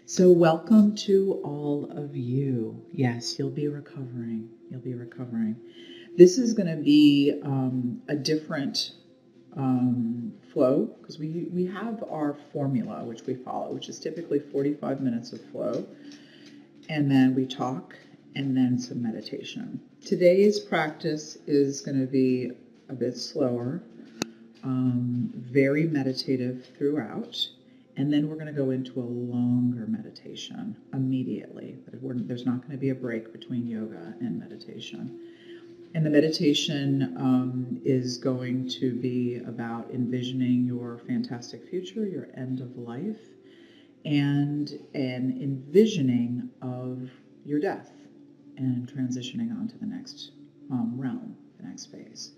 So welcome to all of you. Yes, you'll be recovering. You'll be recovering. This is going to be a different flow because we have our formula which we follow, which is typically 45 minutes of flow, and then we talk, and then some meditation. Today's practice is going to be a bit slower, very meditative throughout. And then we're going to go into a longer meditation immediately. There's not going to be a break between yoga and meditation. And the meditation is going to be about envisioning your fantastic future, your end of life, and an envisioning of your death and transitioning on to the next realm, the next phase.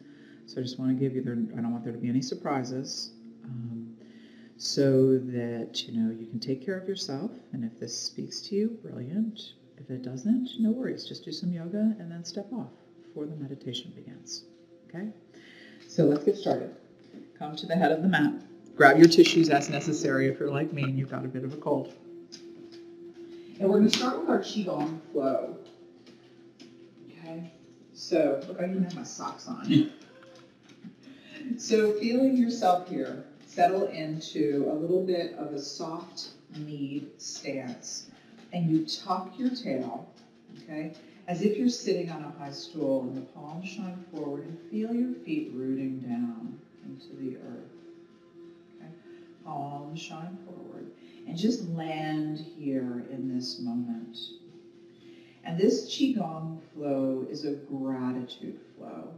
So I just want to give you, I don't want there to be any surprises. So that, you can take care of yourself. And if this speaks to you, brilliant. If it doesn't, no worries. Just do some yoga and then step off before the meditation begins. Okay? So let's get started. Come to the head of the mat. Grab your tissues as necessary if you're like me and you've got a bit of a cold. And we're going to start with our Qigong flow. Okay? So, look, I even have my socks on. So feeling yourself here. Settle into a little bit of a soft kneed stance, and you tuck your tail, okay, as if you're sitting on a high stool, and the palms shine forward, and feel your feet rooting down into the earth. Okay, palms shine forward, and just land here in this moment. And this Qigong flow is a gratitude flow.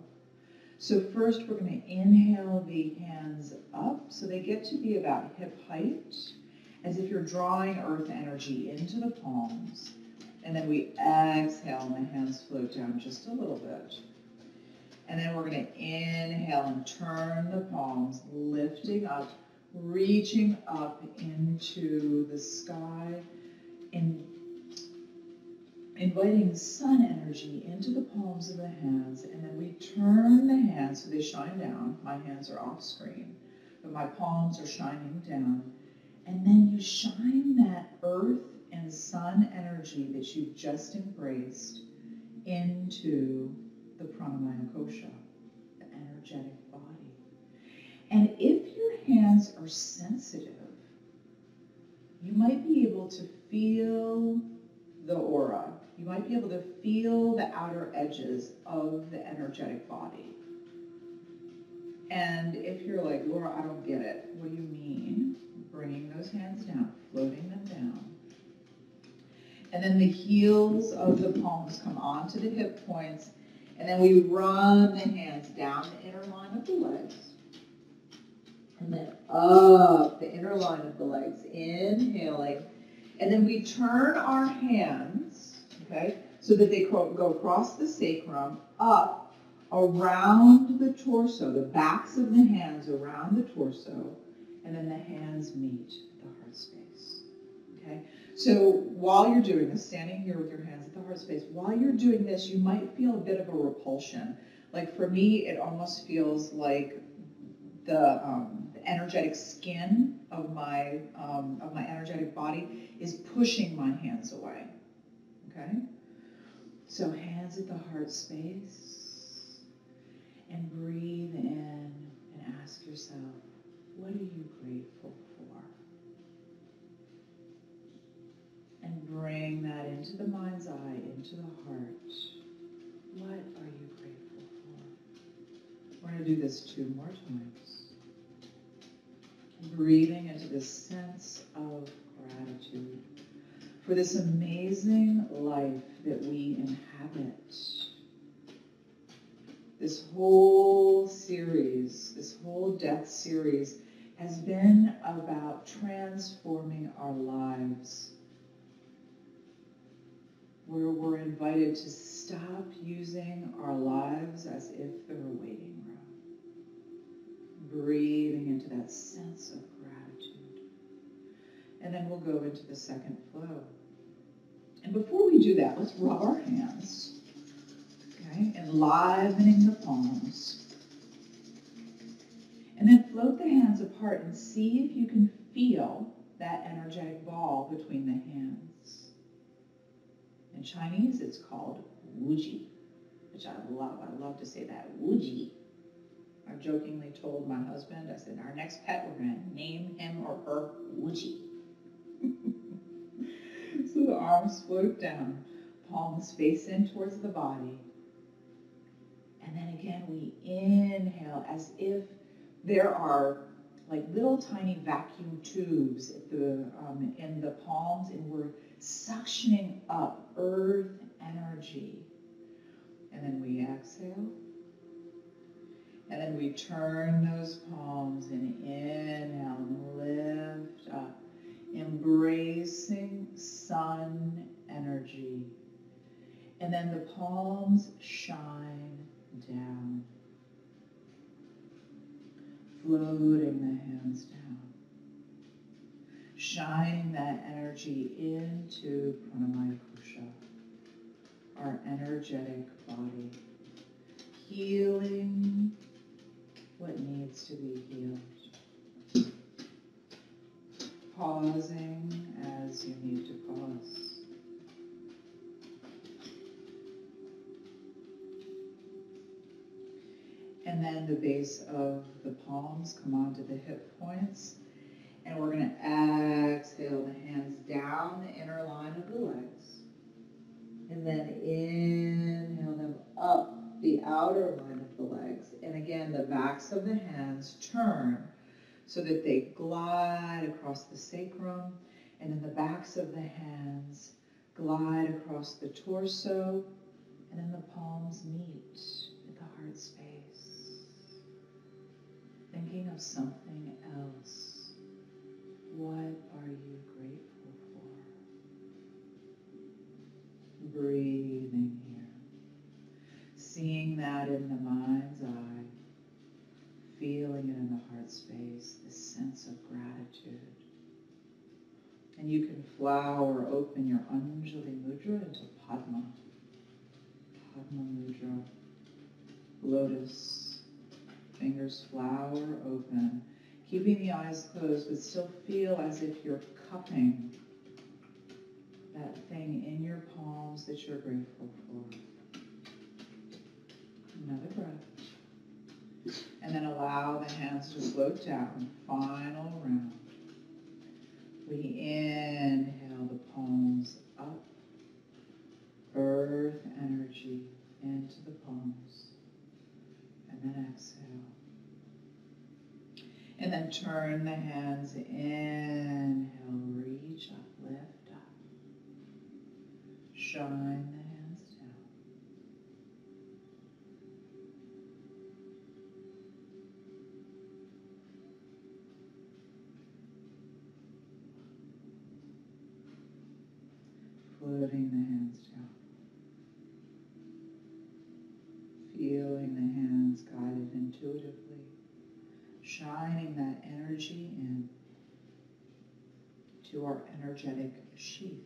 So first we're going to inhale the hands up so they get to be about hip height, as if you're drawing earth energy into the palms. And then we exhale and the hands float down just a little bit. And then we're going to inhale and turn the palms, lifting up, reaching up into the sky, and inviting sun energy into the palms of the hands, and then we turn the hands so they shine down. My hands are off screen, but my palms are shining down. And then you shine that earth and sun energy that you've just embraced into the pranamaya kosha, the energetic body. And if your hands are sensitive, you might be able to feel the aura. You might be able to feel the outer edges of the energetic body. And if you're like, Laura, I don't get it. What do you mean? Bringing those hands down, floating them down. And then the heels of the palms come onto the hip points. And then we run the hands down the inner line of the legs. And then up the inner line of the legs, inhaling. And then we turn our hands, okay, so that they go across the sacrum, up, around the torso, the backs of the hands around the torso, and then the hands meet the heart space, okay? So while you're doing this, standing here with your hands at the heart space, while you're doing this, you might feel a bit of a repulsion. Like for me, it almost feels like the energetic skin of my energetic body is pushing my hands away. Okay? So hands at the heart space, and breathe in and ask yourself, what are you grateful for? And bring that into the mind's eye, into the heart. What are you grateful for? We're going to do this 2 more times. Breathing into this sense of gratitude for this amazing life that we inhabit. This whole series, this whole death series, has been about transforming our lives, where we're invited to stop using our lives as if they're a waiting room. Breathing into that sense of gratitude. And then we'll go into the second flow. And before we do that, let's rub our hands, okay, enlivening the palms. And then float the hands apart and see if you can feel that energetic ball between the hands. In Chinese, it's called wuji, which I love. I love to say that, wuji. I jokingly told my husband, I said, our next pet, we're going to name him or her Wuji. So the arms float down, palms face in towards the body. And then again, we inhale as if there are like little tiny vacuum tubes in the palms, and we're suctioning up earth energy. And then we exhale. And then we turn those palms and inhale and lift up, embracing sun energy. And then the palms shine down, floating the hands down, shining that energy into Pranamaya Kosha, our energetic body, healing what needs to be healed. Pausing as you need to pause. And then the base of the palms come onto the hip points. And we're going to exhale the hands down the inner line of the legs. And then inhale them up the outer line of the legs. And again, the backs of the hands turn so that they glide across the sacrum, and then the backs of the hands glide across the torso, and then the palms meet at the heart space. Thinking of something else. What are you grateful for? Breathing here. Seeing that in the mind's eye, feeling it in the heart space, this sense of gratitude. And you can flower open your Anjali Mudra into Padma. Padma Mudra. Lotus. Fingers flower open. Keeping the eyes closed, but still feel as if you're cupping that thing in your palms that you're grateful for. Another breath. And then allow the hands to float down. Final round. We inhale the palms up. Earth energy into the palms. And then exhale. And then turn the hands. Inhale, reach up, lift up. Shine the hands down. Floating the hands down. Feeling the hands guided intuitively. Shining that energy in to our energetic sheath.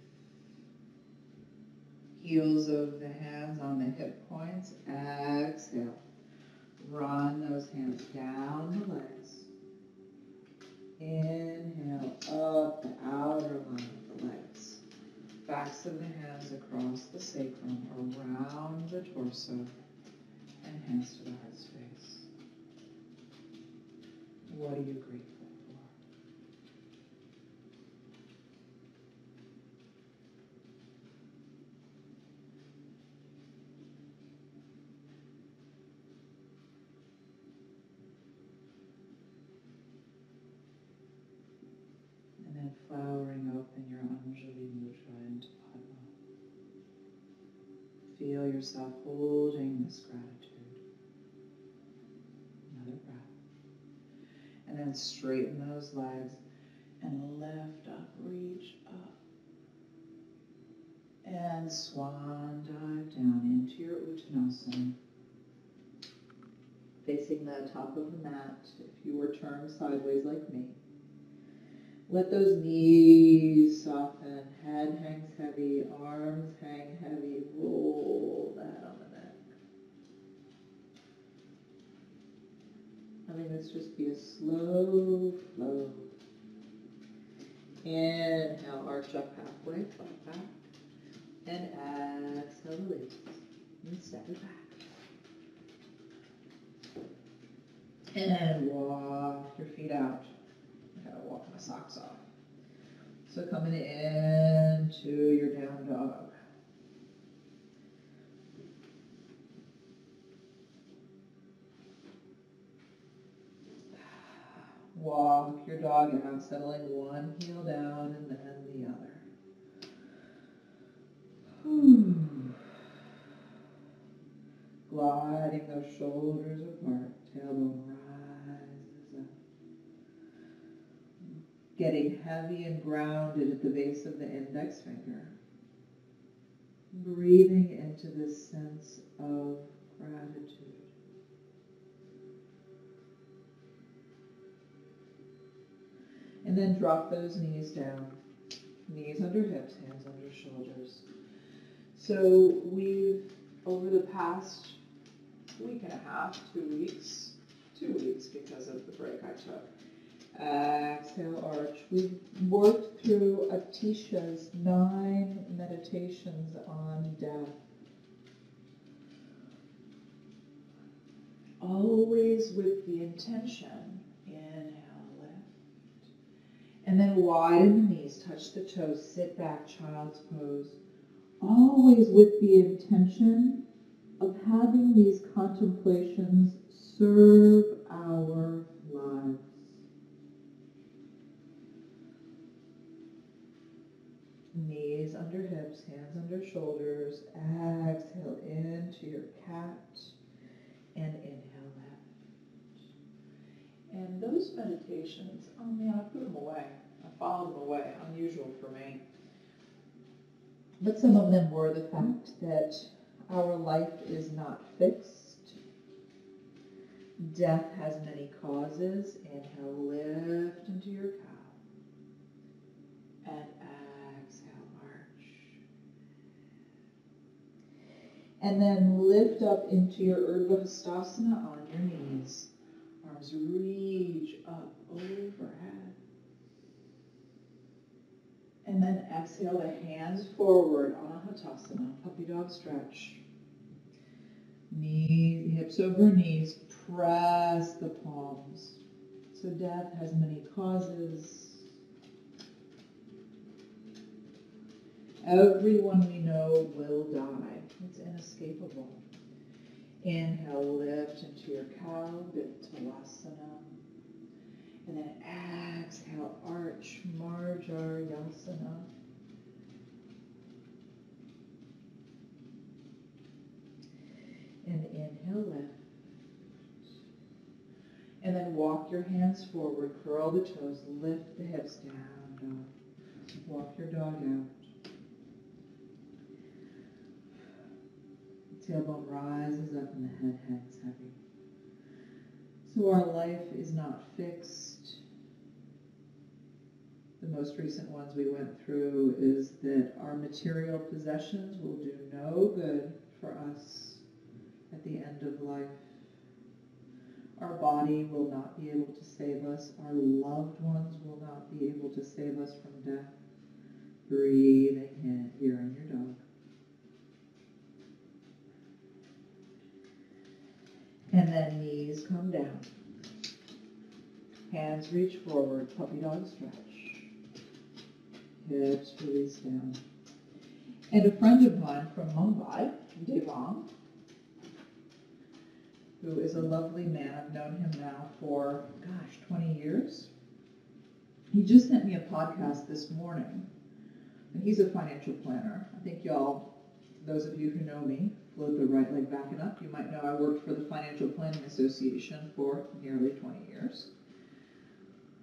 Heels of the hands on the hip points. Exhale. Run those hands down the legs. Inhale up the outer line of the legs. Backs of the hands across the sacrum, around the torso, and hands to the heart space. What are you grateful for? And then flowering open your Anjali Mudra into Padma. Feel yourself holding this gratitude. Another breath. And then straighten those legs and lift up, reach up. And swan dive down into your Uttanasana. Facing the top of the mat if you were turned sideways like me. Let those knees soften, head hangs heavy, arms hang heavy, roll that on the neck. Letting this just be a slow flow. Inhale, arch up halfway, flat back. And exhale, release. And step it back. And walk your feet out. I gotta walk my socks off. So coming into your down dog. Walk your dog out, settling one heel down and then the other. Gliding those shoulders apart, tailbone rises up. Getting heavy and grounded at the base of the index finger. Breathing into this sense of gratitude. And then drop those knees down. Knees under hips, hands under shoulders. So we've, over the past week and a half, 2 weeks because of the break I took. Exhale, arch. We've worked through Atisha's 9 meditations on death. Always with the intention, inhale, lift. And then widen the knees, touch the toes, sit back, child's pose. Always with the intention of having these contemplations serve our lives. Knees under hips, hands under shoulders. Exhale into your cat and inhale lift. And those meditations, oh man, I put them away. I filed them away. Unusual for me. But some of them were the fact that our life is not fixed. Death has many causes. Inhale, lift into your cow. And exhale, arch. And then lift up into your Urdhva Hastasana on your knees. Arms reach up overhead. And then exhale the hands forward on a Hatasana, puppy dog stretch. Knees, hips over knees, press the palms. So death has many causes. Everyone we know will die. It's inescapable. Inhale, lift into your cow, Bittalasana. And then exhale, arch, Marjaryasana. And inhale, lift. And then walk your hands forward, curl the toes, lift the hips down, dog. Walk your dog out. Tailbone rises up and the head hangs heavy. So our life is not fixed. The most recent ones we went through is that our material possessions will do no good for us at the end of life. Our body will not be able to save us. Our loved ones will not be able to save us from death. Breathing in here in your dog. And then knees come down. Hands reach forward, puppy dog stretch. Hips release down. And a friend of mine from Mumbai, Devang, who is a lovely man, I've known him now for, 20 years. He just sent me a podcast this morning, and he's a financial planner. I think y'all, those of you who know me, float the right leg back and up. You might know I worked for the Financial Planning Association for nearly 20 years.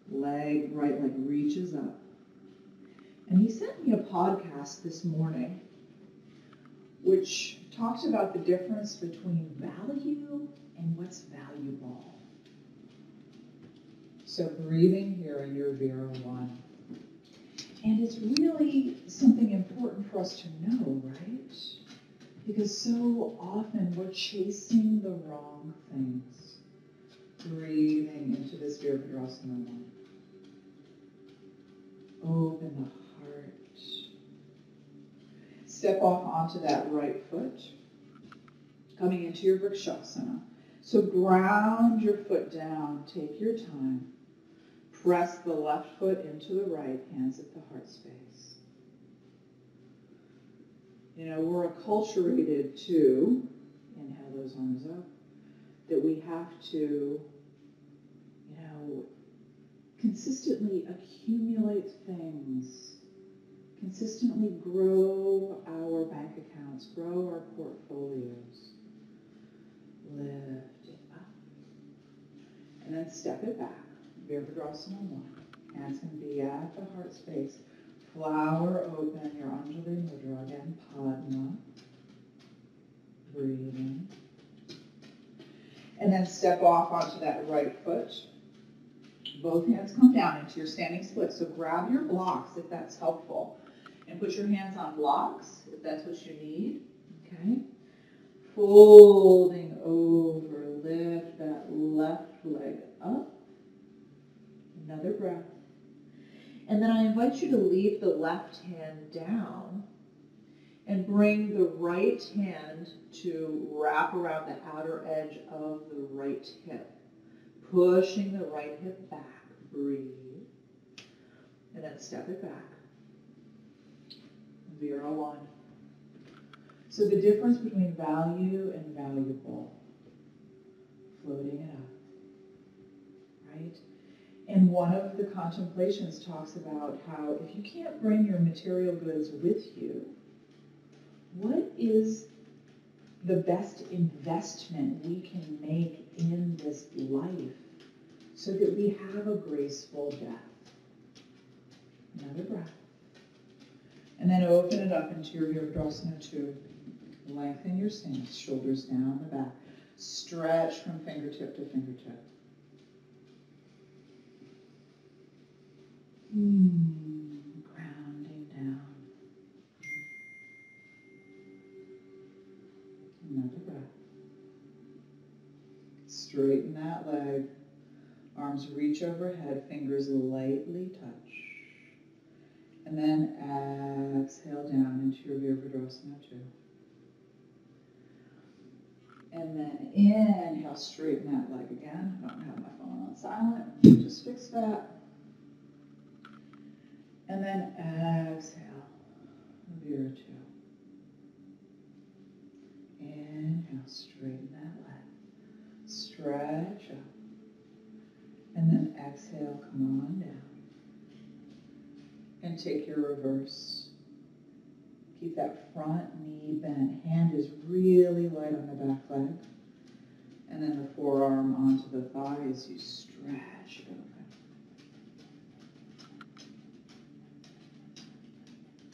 Right leg reaches up. And he sent me a podcast this morning which talks about the difference between value and what's valuable. So breathing here in your Vera 1. And it's really something important for us to know, right? Because so often we're chasing the wrong things. Breathing into this Virabhadrasana 1. Open the heart. Step off onto that right foot, coming into your Vrikshasana. So ground your foot down, take your time. Press the left foot into the right, hands at the heart space. You know, we're acculturated to, inhale those arms up, that we have to, consistently accumulate things, consistently grow our bank accounts, grow our portfolios. Lift it up. And then step it back. Virabhadrasana 1. Hands can be at the heart space. Flower open your Anjali Mudra again. Padma. Breathing. And then step off onto that right foot. Both hands come down into your standing split. So grab your blocks if that's helpful. And put your hands on blocks if that's what you need. Okay? Folding over. Lift that left leg up. Another breath. And then I invite you to leave the left hand down and bring the right hand to wrap around the outer edge of the right hip. Pushing the right hip back. Breathe. And then step it back. Vira 1. So the difference between value and valuable. Floating it up. Right? And one of the contemplations talks about how if you can't bring your material goods with you, what is the best investment we can make in this life so that we have a graceful death? Another breath. And then open it up into your Virabhadrasana 2. Lengthen your stance, shoulders down the back. Stretch from fingertip to fingertip. Grounding down. Another breath. Straighten that leg. Arms reach overhead, fingers lightly touch. And then exhale down into your Virabhadrasana 2. And then inhale, straighten that leg again. I don't have my phone on silent. Just fix that. And then exhale, Vira 2. Inhale, straighten that leg. Stretch up. And then exhale, come on down. And take your reverse. Keep that front knee bent. Hand is really light on the back leg. And then the forearm onto the thigh as you stretch it open.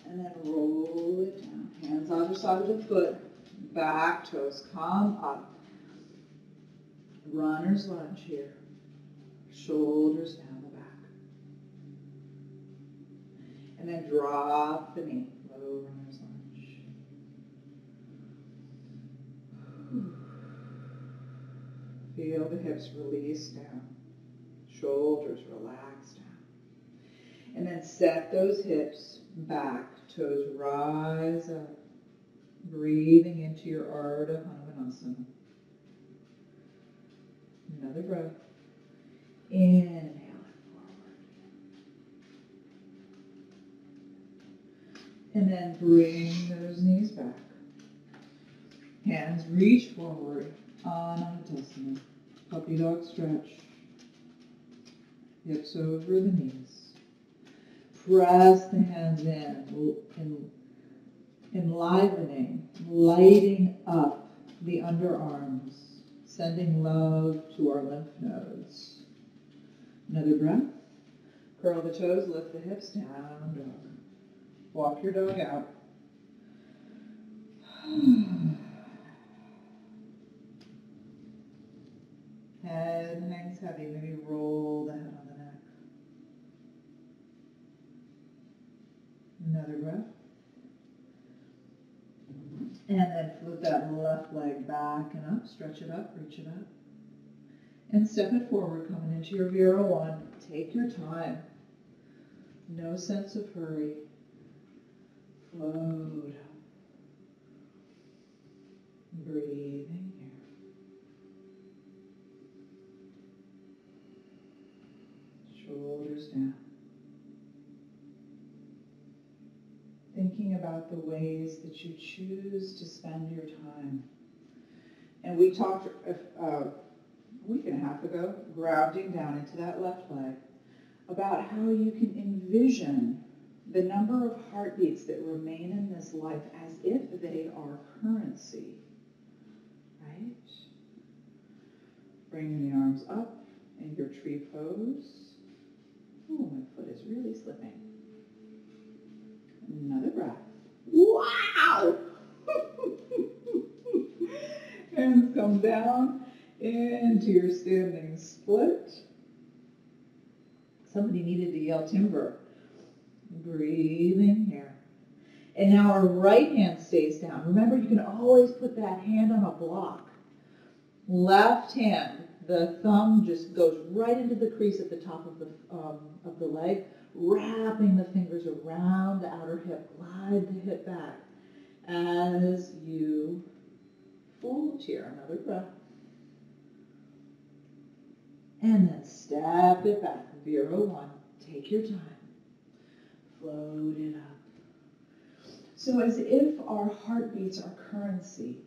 And then roll it down. Hands either side of the foot. Back toes come up. Runner's lunge here. Shoulders down the back. And then drop the knee. Low runner's lunge. Feel the hips release down. Shoulders relax down. And then step those hips back. Toes rise up. Breathing into your Ardha Hanumanasana. Another breath. Inhale forward. And then bring those knees back. Hands reach forward. Anahatasana. Puppy dog stretch. Hips over the knees. Press the hands in, enlivening, lighting up the underarms, sending love to our lymph nodes. Another breath. Curl the toes, lift the hips, down dog. Walk your dog out. Head hangs heavy, maybe roll the head on the neck. Another breath. And then flip that left leg back and up, stretch it up, reach it up. And step it forward, coming into your Vira 1. Take your time. No sense of hurry. Float up. Breathing here. Shoulders down. Thinking about the ways that you choose to spend your time. And we talked a week and a half ago, grounding down into that left leg, about how you can envision the number of heartbeats that remain in this life as if they are currency. Right? Bringing the arms up in your tree pose. Oh, my foot is really slipping. Another breath. Wow! Hands come down into your standing split. Somebody needed to yell timber. Breathing here. And now our right hand stays down. Remember, you can always put that hand on a block. Left hand, the thumb just goes right into the crease at the top of the leg, wrapping the fingers around the outer hip. Glide the hip back as you fold here. Another breath. And then step it back. Vira 1. Take your time. Float it up. So as if our heartbeats are currency,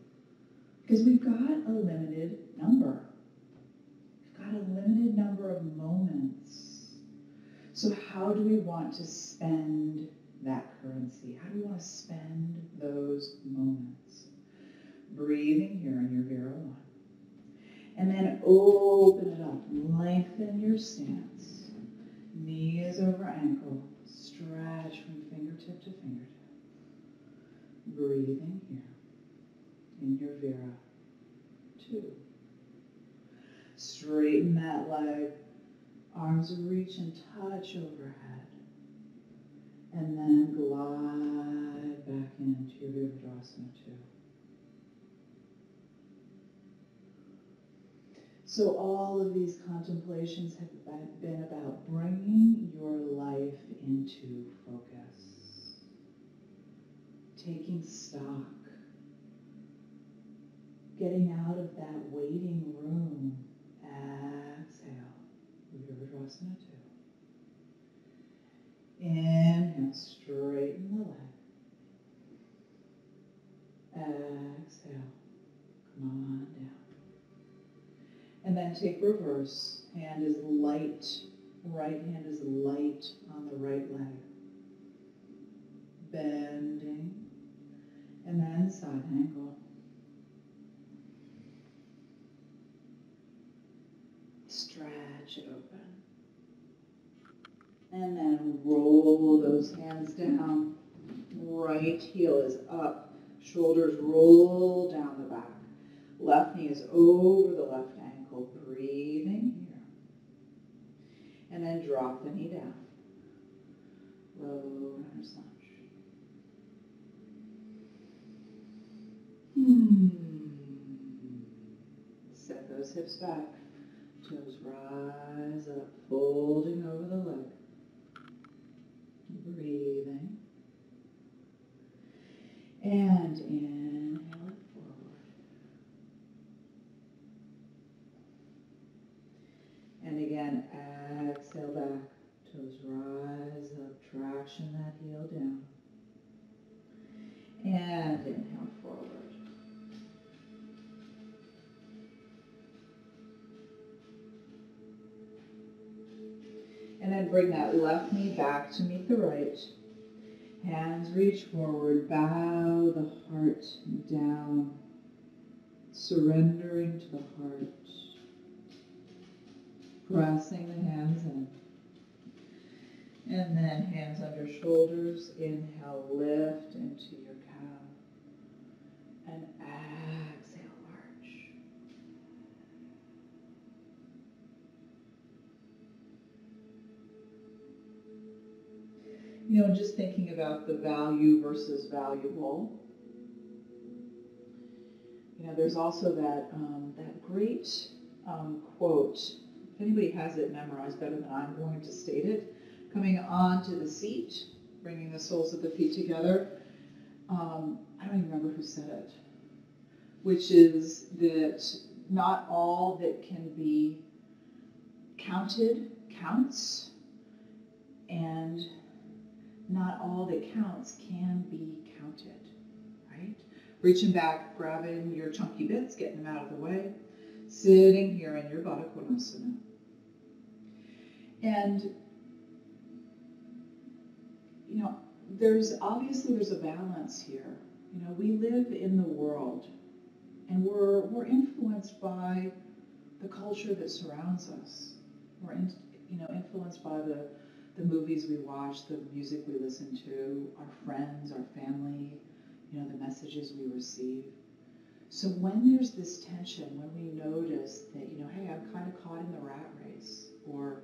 because we've got a limited number. We've got a limited number of moments. So how do we want to spend that currency? How do we want to spend those moments? Breathing here in your Vira 1. And then open it up. Lengthen your stance. Knees over ankle. Stretch from fingertip to fingertip. Breathing here in your Vira 2. Straighten that leg. Arms reach and touch overhead. And then glide back into your Virabhadrasana 2. So all of these contemplations have been about bringing your life into focus, taking stock, getting out of that waiting room. Exhale, Virabhadrasana 2. Inhale, straighten the leg. Exhale, come on down. And then take reverse. Hand is light. Right hand is light on the right leg. Bending. And then side angle. Stretch it open. And then roll those hands down. Right heel is up. Shoulders roll down the back. Left knee is over the left ankle. Breathing here. And then drop the knee down. Low runner's lunge. Set those hips back. Toes rise up, folding over the leg. Breathing. And inhale it forward. And again, exhale back. Toes rise up, traction that heel down. And inhale forward. And then bring that left knee back to meet the right. Hands reach forward, bow the heart down, surrendering to the heart. Pressing the hands in. And then hands under shoulders. Inhale, lift into your cow. And exhale, arch. You know, just thinking about the value versus valuable. You know, there's also that great quote. If anybody has it memorized better than I'm going to state it, Coming onto the seat, bringing the soles of the feet together. I don't even remember who said it, which is that not all that can be counted counts, and not all that counts can be counted, right? Reaching back, grabbing your chunky bits, getting them out of the way, sitting here in your Baddha Konasana. And, you know, there's a balance here. You know, we live in the world, and we're influenced by the culture that surrounds us. We're influenced by the movies we watch, the music we listen to, our friends, our family, you know, the messages we receive. So when there's this tension, when we notice that, you know, hey, I'm kind of caught in the rat race, or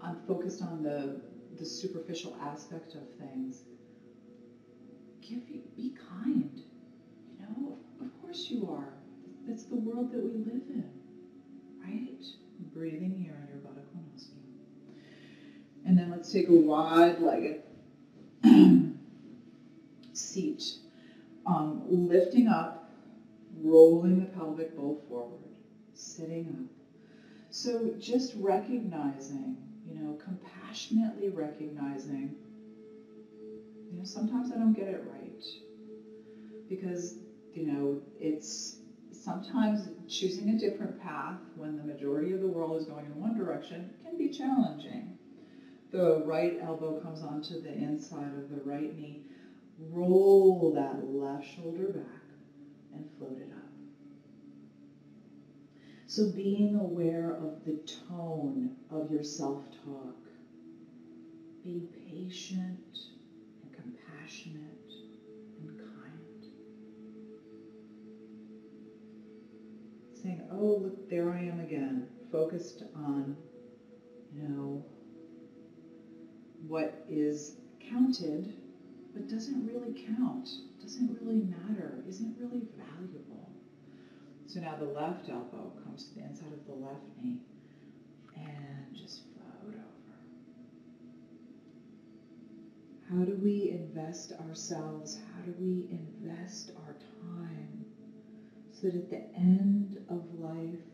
I'm focused on the superficial aspect of things, be kind. You know, of course you are. That's the world that we live in, right? Breathing here in your Baddha Konasana. And then let's take a wide-legged seat. Lifting up, rolling the pelvic bowl forward, sitting up. So just recognizing, you know, compassionately recognizing, you know, sometimes I don't get it right. Because, you know, it's sometimes choosing a different path when the majority of the world is going in one direction can be challenging. The right elbow comes onto the inside of the right knee. Roll that left shoulder back and float it up. So being aware of the tone of your self-talk. Being patient and compassionate and kind. Saying, oh, look, there I am again, focused on, you know, what is counted, but doesn't really count, doesn't really matter, isn't really valuable. So now the left elbow comes to the inside of the left knee and just float over. How do we invest ourselves? How do we invest our time so that at the end of life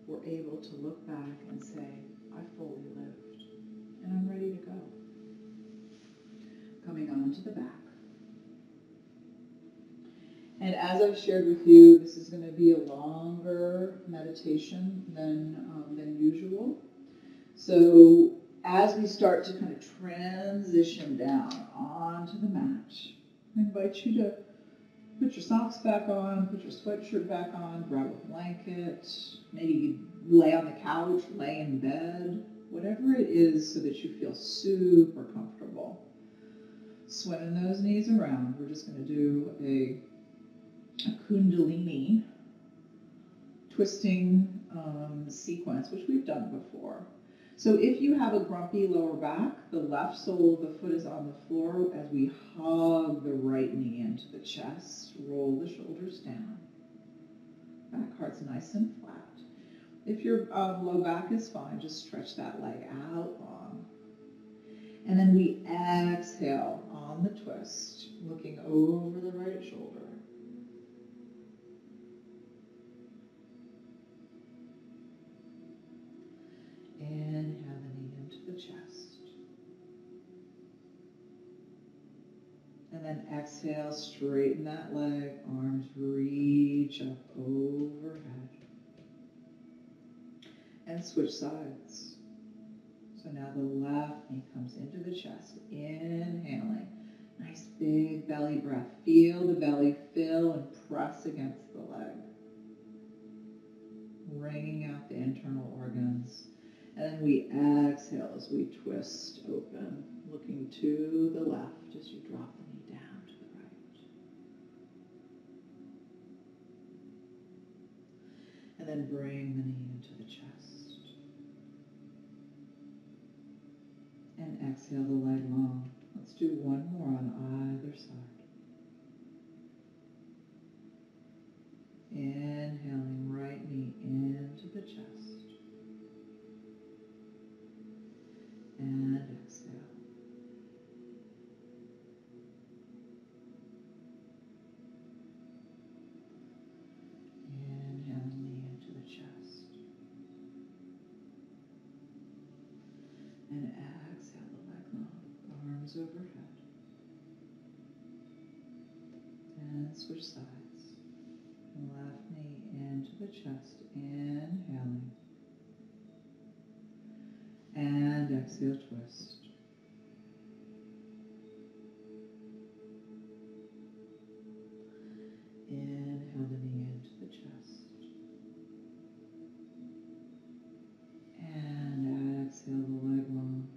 we're able to look back and say, I fully lived and I'm ready to go. Coming on to the back. And as I've shared with you, this is going to be a longer meditation than usual. So as we start to kind of transition down onto the mat, I invite you to put your socks back on, put your sweatshirt back on, grab a blanket, maybe lay on the couch, lay in bed, whatever it is so that you feel super comfortable. Swimming those knees around. We're just going to do a Kundalini twisting sequence, which we've done before. So if you have a grumpy lower back, the left sole of the foot is on the floor as we hug the right knee into the chest, roll the shoulders down. Back heart's nice and flat. If your low back is fine, just stretch that leg out long. And then we exhale on the twist, looking over the right shoulder. Inhale the knee into the chest. And then exhale, straighten that leg, arms reach up overhead. And switch sides. So now the left knee comes into the chest, inhaling. Nice big belly breath. Feel the belly fill and press against the leg. Wringing out the internal organs. And then we exhale as we twist open, looking to the left as you drop the knee down to the right. And then bring the knee into the chest. And exhale the leg long. Let's do one more on either side. Inhaling right knee into the chest. And exhale. Inhale the knee into the chest. And exhale the leg long, arms overhead. And switch sides. And left knee into the chest, inhaling. And exhale, twist. Inhale the knee into the chest. And exhale the leg long.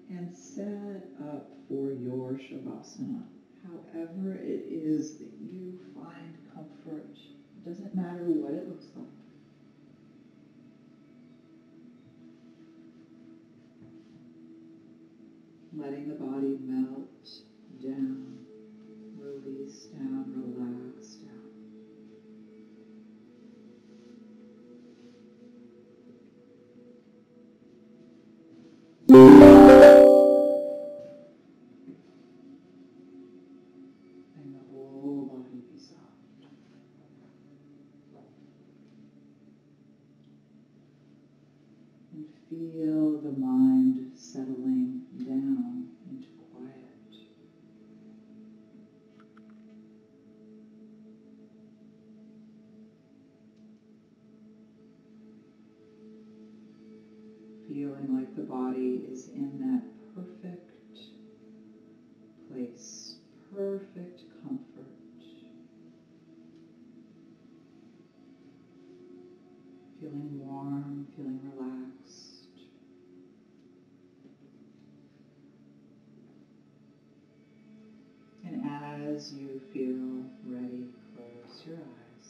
And set up for your Shavasana. However it is that you find comfort. It doesn't matter what it looks like. Letting the body melt down, release down, relax down. And the whole body be soft. And feel the mind settling down into quiet. Feeling like the body is in that perfect place, perfect comfort. Feeling warm, feeling relaxed. And as you feel ready, close your eyes.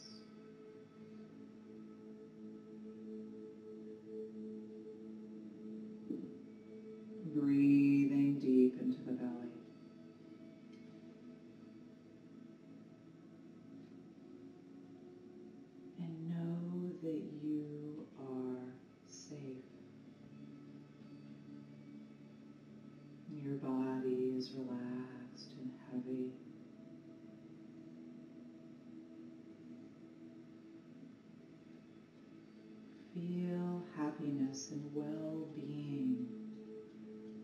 Breathing deep into the belly. And know that you are safe. Your body is relaxed and heavy. Feel happiness and well-being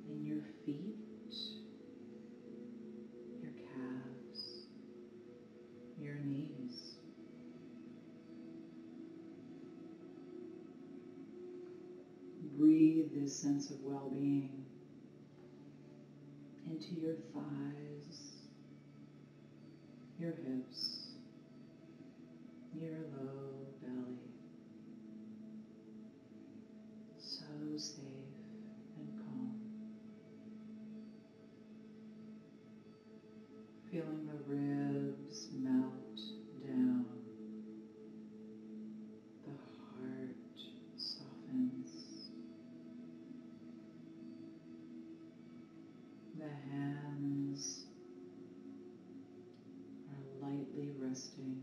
in your feet, your calves, your knees. Breathe this sense of well-being into your thighs, your hips, your low belly. So safe and calm. Feeling the ribs melt down. The heart softens. The hands are lightly resting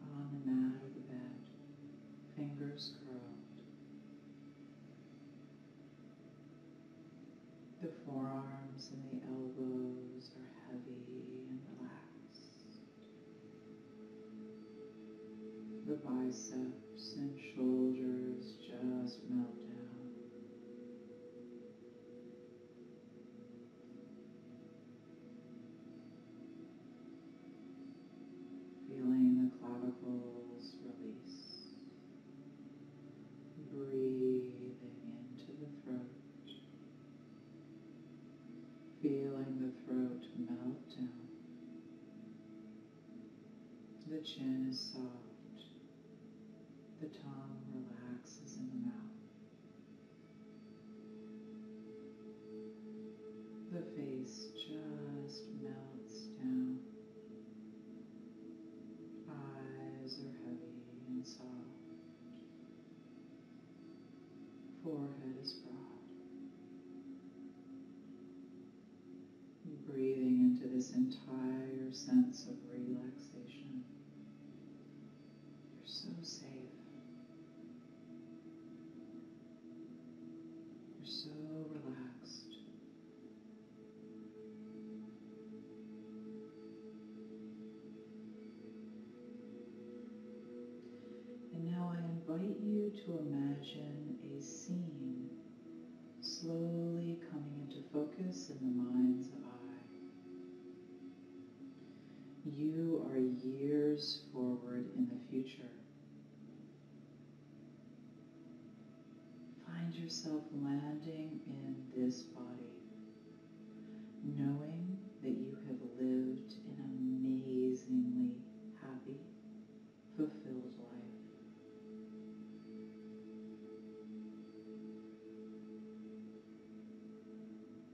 on the mat of the bed, fingers curled. The forearms and the elbows are heavy and relaxed. The biceps and shoulders just melt down. Feeling the clavicles release. Breathing into the throat. Feeling the throat melt down. The chin is soft. The tongue relaxes in the mouth. The face just melts down. Eyes are heavy and soft. Forehead is broad. Breathing into this entire sense of relaxation. You're so safe. You're so relaxed. And now I invite you to imagine a scene slowly coming into focus in the mind's eye. You are years forward in the future. Find yourself landing in this body, knowing that you have lived an amazingly happy, fulfilled life.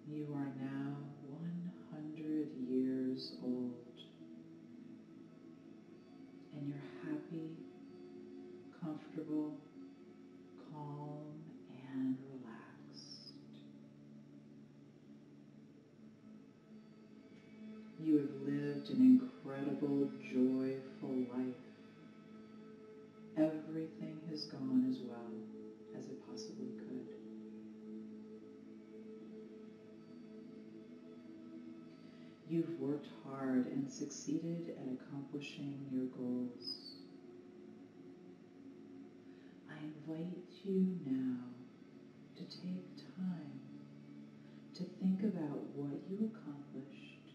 You are now 100 years old, and you're happy, comfortable, calm, and relaxed. You have lived an incredible, joyful life. Everything has gone as well as it possibly could. You've worked hard and succeeded at accomplishing your goals. I invite you now to take time to think about what you accomplished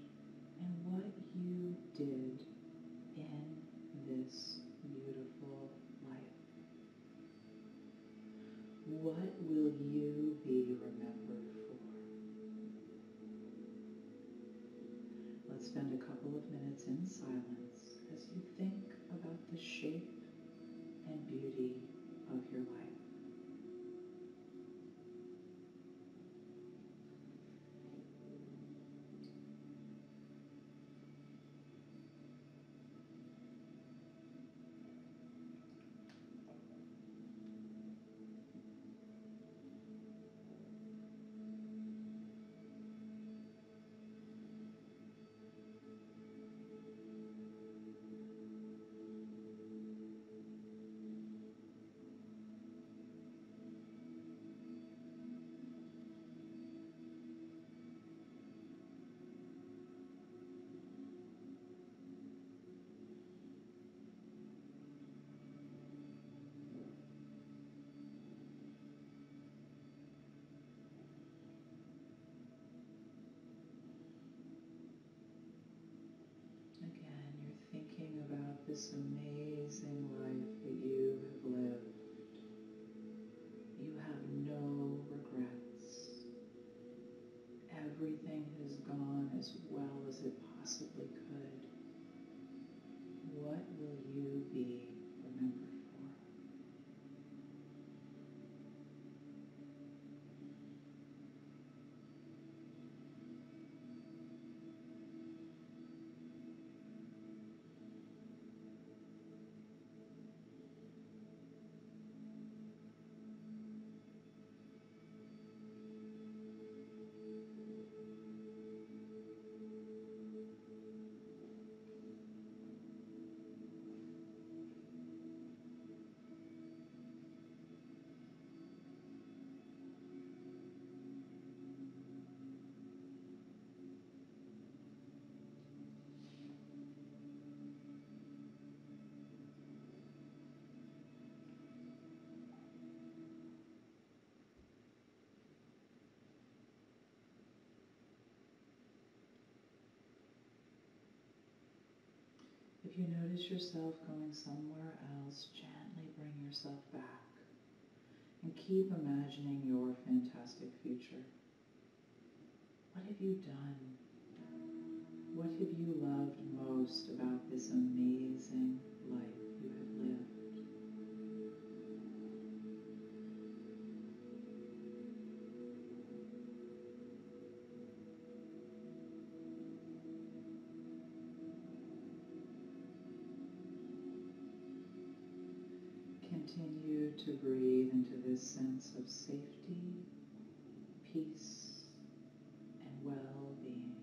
and what you did in this beautiful life. What will you be remembered for? Let's spend a couple of minutes in silence as you think about the shape and beauty of your life. Again, you're thinking about this amazing life that you have lived. You have no regrets. Everything has gone as well as it possibly could. What will you be remembered for? If you notice yourself going somewhere else, gently bring yourself back and keep imagining your fantastic future. What have you done? What have you loved most about this amazing life you have lived? Continue to breathe into this sense of safety, peace, and well-being.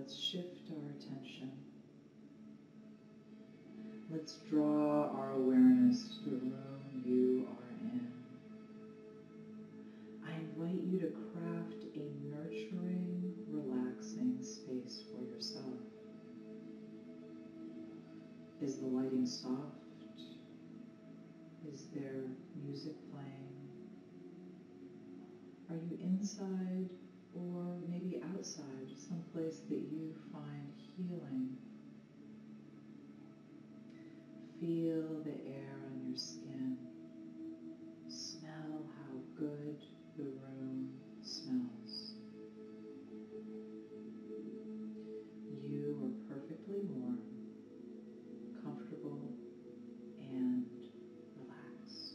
let's shift our attention. Let's draw our awareness to the room you are in. I invite you to craft a nurturing, relaxing space for yourself. Is the lighting soft? Is there music playing? Are you inside or maybe outside, someplace that you find healing? Feel the air on your skin. Smell how good the room smells. You are perfectly warm, comfortable, and relaxed.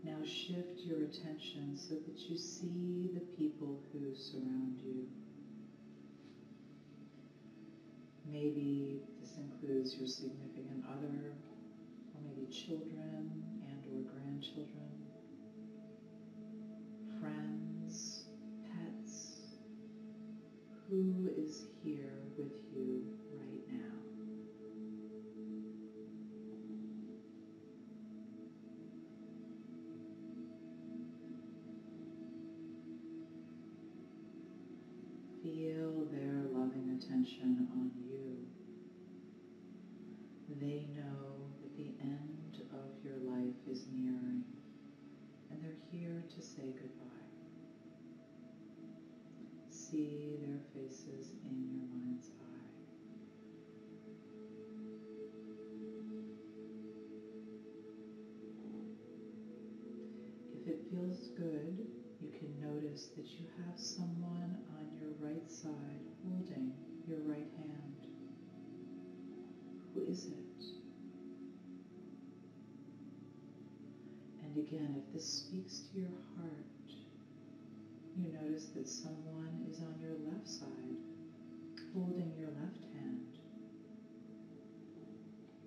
Now shift your attention so that you see the people who surround you. Maybe this includes your significant other, or maybe children and or grandchildren, friends, pets. Who is here with you right now? Feel their loving attention on you. They know that the end of your life is nearing, and they're here to say goodbye. See their faces in your mind's eye. If it feels good, you can notice that you have someone on your right side holding your right hand. Who is it? And again, if this speaks to your heart, you notice that someone is on your left side, holding your left hand.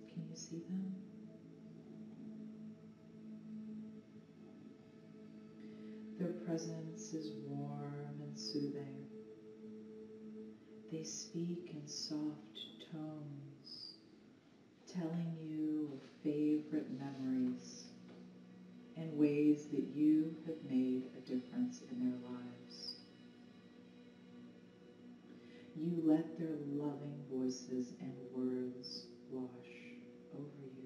Can you see them? Their presence is warm and soothing. They speak in soft tones, telling you of favorite memories and ways that you have made a difference in their lives. You let their loving voices and words wash over you.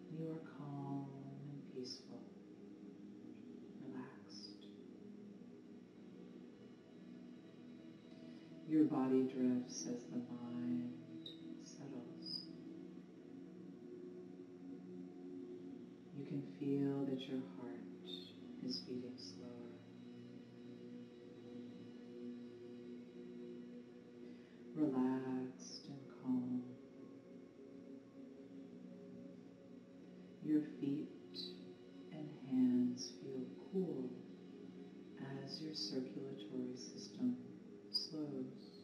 You are calm and peaceful, relaxed. Your body drifts as the mind settles. You can feel that your heart is beating slower. Relaxed and calm. Your feet and hands feel cool as your circulatory system slows.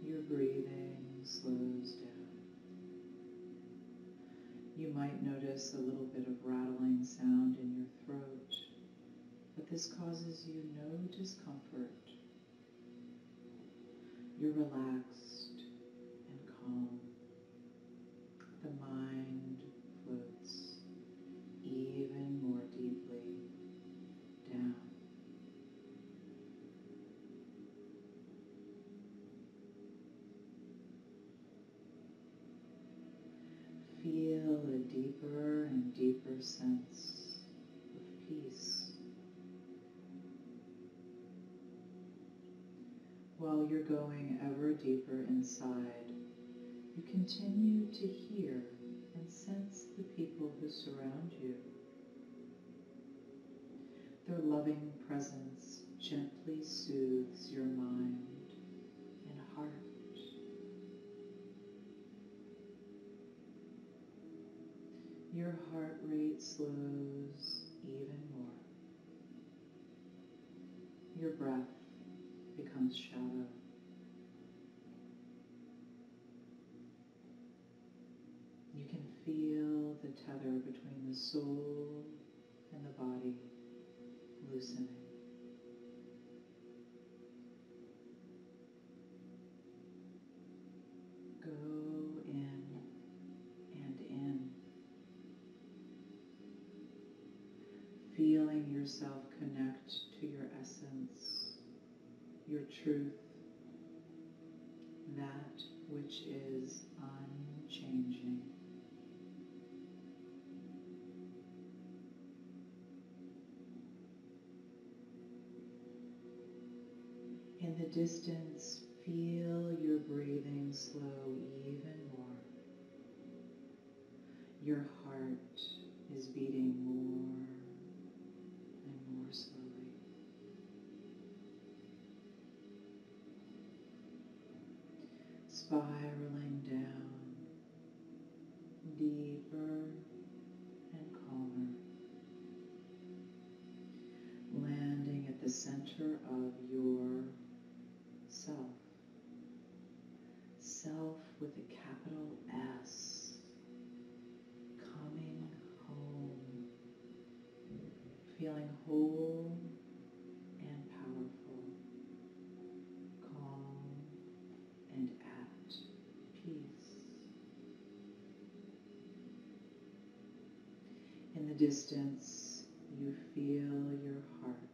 Your breathing slows down. You might notice a little bit of rattling sound in your throat, but this causes you no discomfort. You're relaxed and calm. The mind floats even more deeply down. Feel a deeper and deeper sense of peace. While you're going ever deeper inside, you continue to hear and sense the people who surround you. Their loving presence gently soothes your mind and heart. Your heart rate slows even more. Your breath becomes shallow. tether between the soul and the body loosening. Go in and in, feeling yourself connect to your essence, your truth, that which is unchanging. In the distance, feel your breathing slow even more. Your heart is beating more and more slowly. Spiraling down, deeper and calmer, landing at the center of your self. Self with a capital S, coming home, feeling whole and powerful, calm and at peace. In the distance, you feel your heart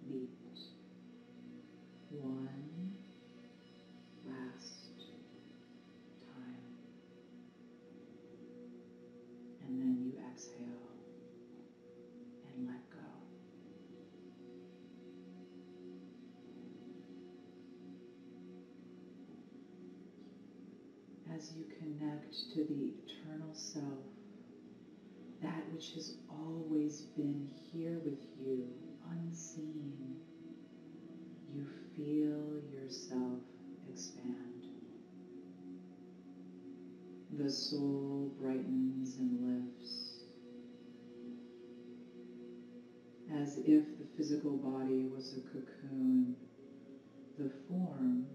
beat. One last time. And then you exhale and let go. As you connect to the eternal self, that which has always been here with you, unseen, you feel yourself expand. The soul brightens and lifts, as if the physical body was a cocoon. The form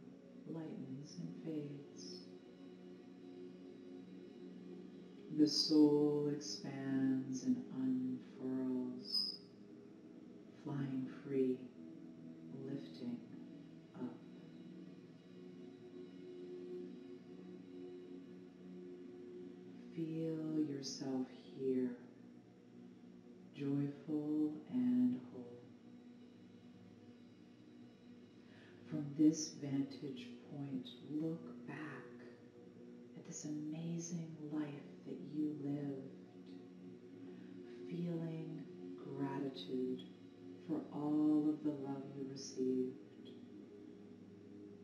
lightens and fades. The soul expands and unfurls, flying free, lifting up. Feel yourself here, joyful and whole. From this vantage point, look back at this amazing life that you lived, feeling gratitude for all of the love you received,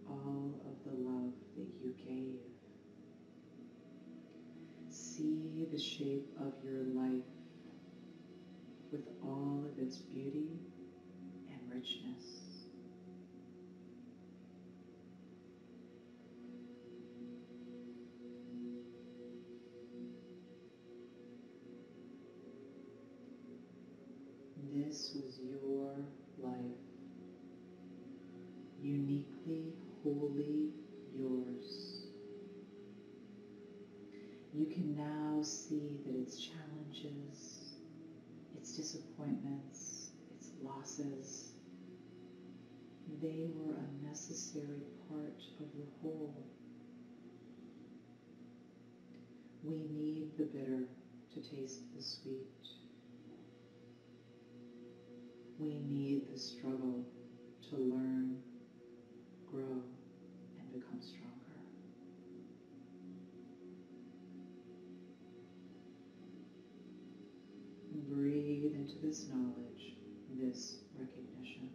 all of the love that you gave. See the shape of your life with all of its beauty and richness. This was your life, uniquely, wholly yours. You can now see that its challenges, its disappointments, its losses, they were a necessary part of the whole. We need the bitter to taste the sweet. We need the struggle to learn, grow, and become stronger. Breathe into this knowledge, this recognition.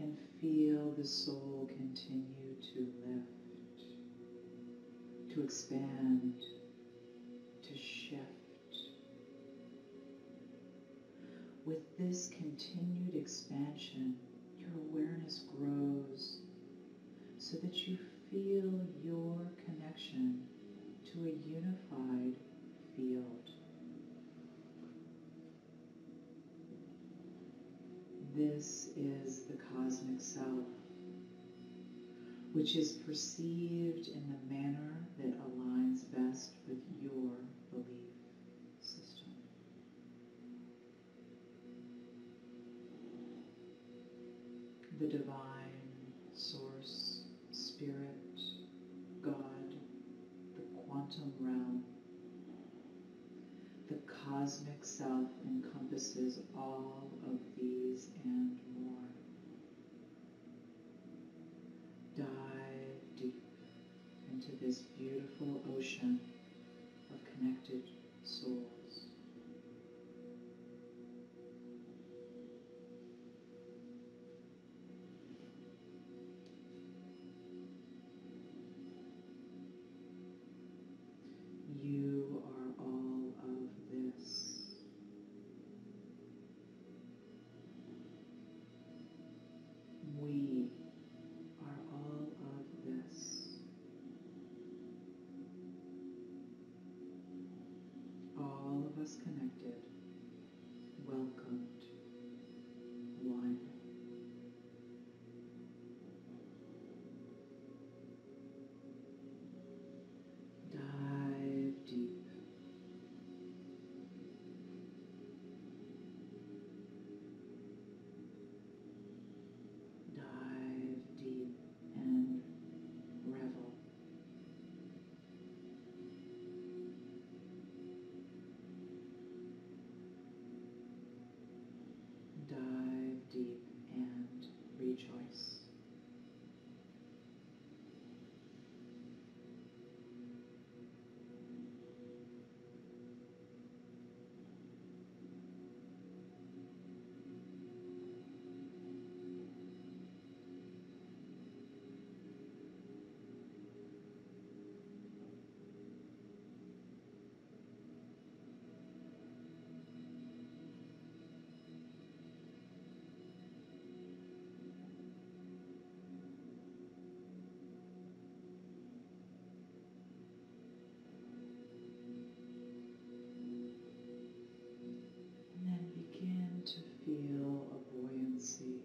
And feel the soul continue to lift, to expand, to shift. With this continued expansion, your awareness grows so that you feel your connection to a unified field. This is the cosmic self, which is perceived in the manner that aligns best with your belief system. The divine source, spirit, God, the quantum realm, the cosmic self encompasses all of these and more. Dive deep into this beautiful ocean of connected souls. You are all of this. We are all of this. All of us connected, welcomed, one. Dive deep. Dive deep and revel. Dive deep and rejoice. And then begin to feel a buoyancy,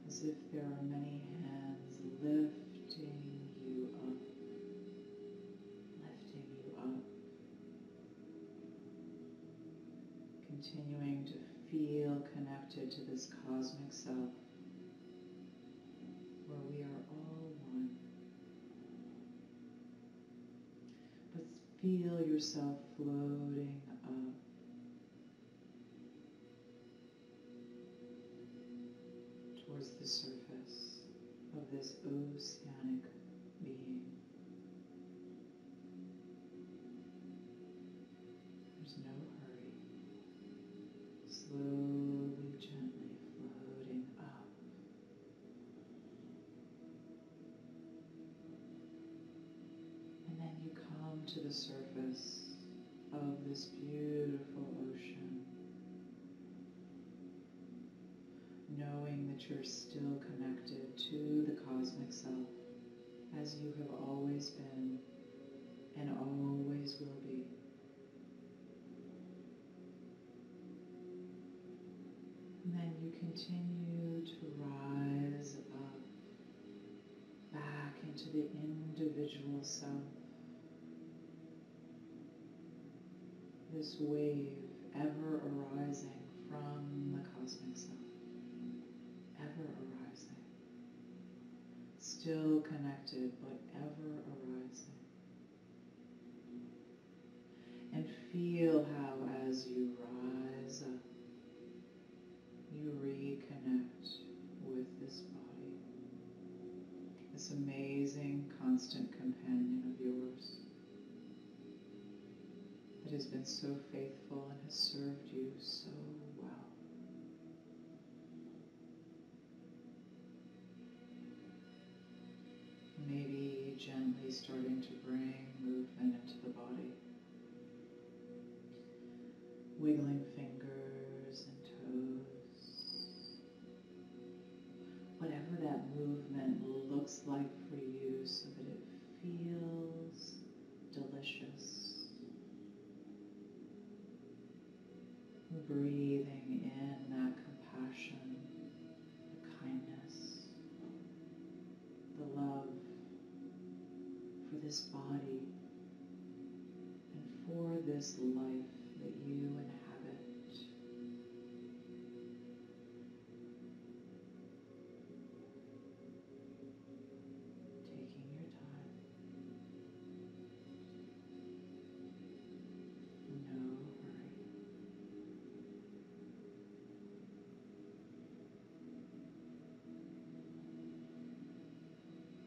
as if there are many hands lifting you up, continuing to feel connected to this cosmic self, where we are all one. But feel yourself floating up, towards the surface of this oceanic being. There's no hurry. Slowly, gently floating up. And then you come to the surface of this beautiful ocean, knowing that you're still connected to the cosmic self, as you have always been and always will be. And then you continue to rise up, back into the individual self. This wave ever arising from the cosmic self, ever arising. Still connected, but ever arising. And feel how as you rise up, you reconnect with this body, this amazing constant companion of yours that has been so faithful and has served you so well. Maybe gently starting to bring movement into the body, wiggling fingers and toes. Whatever that movement looks like for you, so that it feels delicious. Breathing in that compassion, the kindness, the love for this body and for this life that you inhabit. Taking your time. No hurry.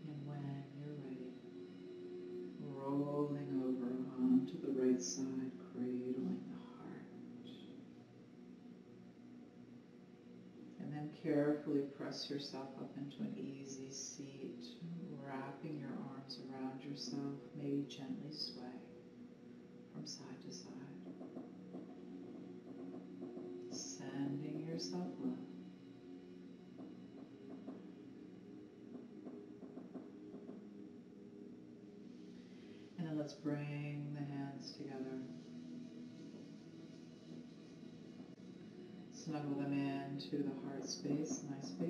And when you're ready, rolling over onto the right side, cradling the heart. And then carefully press yourself up into an easy seat, wrapping your arms around yourself, maybe gently sway from side to side. Sending yourself love. And then let's bring the hands together. Snuggle them into the heart space, my space.